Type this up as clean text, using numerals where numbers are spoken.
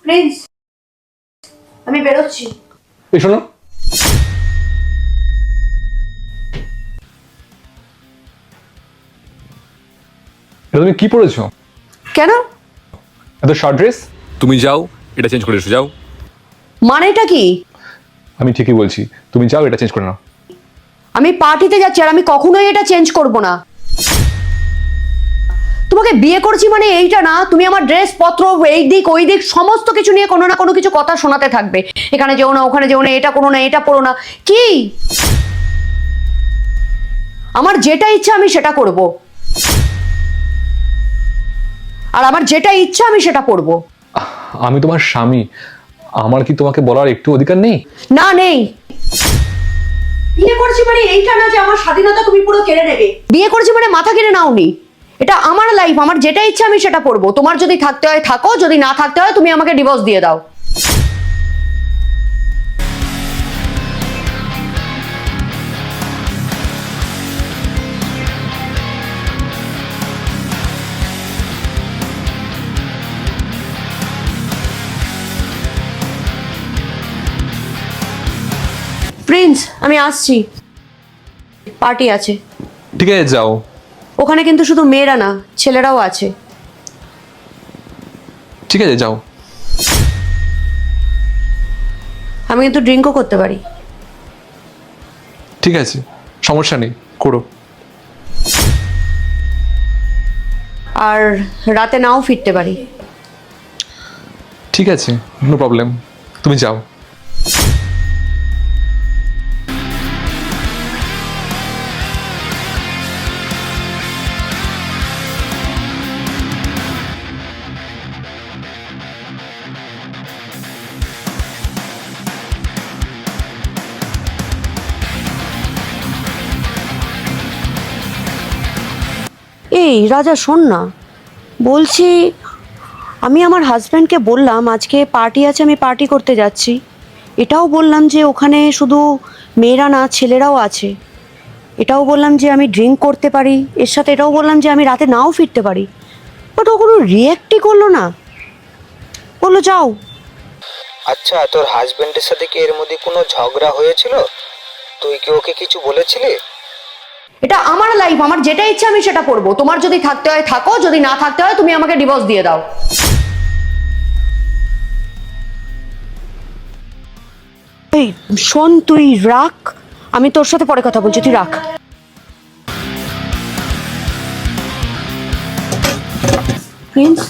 Prince, আমি বেরোচ্ছি। এই শোনো, তুমি কি পরেছো? কেন? এত শর্ট ড্রেস? তুমি যাও, এটা চেঞ্জ করে এসো, যাও। মানেটা কি? আমি ঠিকই বলছি, তুমি যাও, এটা চেঞ্জ করে নাও। আমি পার্টিতে যাচ্ছি আর আমি কখনোই এটা চেঞ্জ করব না। তোমাকে বিয়ে করেছি মানে এইটা না তুমি আমার ড্রেস পত্র এই দিক ওই দিক সমস্ত কিছু নিয়ে কোনো না কোনো কিছু কথা শোনাতে থাকবে। এখানে যেও না, ওখানে যেও না, এটা করো না, এটা পড়ো না। কি? আমার যেটা ইচ্ছা আমি সেটা করব, আর আমার যেটা ইচ্ছা আমি সেটা পড়বো। আমি তোমার স্বামী, আমার কি তোমাকে বলার একটু অধিকার নেই? না, নেই। বিয়ে করেছি মানে এইটা না যে আমার স্বাধীনতা তুমি পুরো কেড়ে নেবে। বিয়ে করেছি মানে মাথা কেড়ে নাওনি। এটা আমার লাইফ, আমার যেটা ইচ্ছা আমি সেটা পড়বো। তোমার যদি থাকতে হয় থাকো, যদি না থাকতে হয় তুমি আমাকে ডিভোর্স দিয়ে দাও। প্রিন্স, আমি আসছি, পার্টি আছে। ঠিক আছে, যাও। ওখানে কিন্তু শুধু মেয়েরা না, ছেলেরাও আছে। ঠিক আছে, যাও। আমি কিন্তু ড্রিঙ্কও করতে পারি। ঠিক আছে, সমস্যা নেই, করো। আর রাতে নাও ফিরতে পারি। ঠিক আছে, নো প্রবলেম, তুমি যাও। এই রাজা, শোন না, বলছি আমি আমার হাজব্যান্ডকে বললাম আজকে পার্টি আছে, আমি পার্টি করতে যাচ্ছি। এটাও বললাম যে ওখানে শুধু মেয়েরা না, ছেলেরাও আছে। এটাও বললাম যে আমি ড্রিঙ্ক করতে পারি, এর সাথে এটাও বললাম যে আমি রাতে নাও ফিরতে পারি। বাট ও কোনো রিয়্যাক্টই করলো না, বললো যাও। আচ্ছা, তোর হাজবেন্ডের সাথে কি এর মধ্যে কোনো ঝগড়া হয়েছিল? তুই কি ওকে কিছু বলেছিলি? এটা আমার লাইফ, আমার যেটা ইচ্ছা আমি সেটা করবো। তোমার যদি থাকতে হয় থাকো, যদি না থাকতে হয় তুমি আমাকে ডিভোর্স দিয়ে দাও। এই শোন, তুই রাখ, আমি তোর সাথে পরে কথা বলছি, তুই রাখ। প্রিন্স,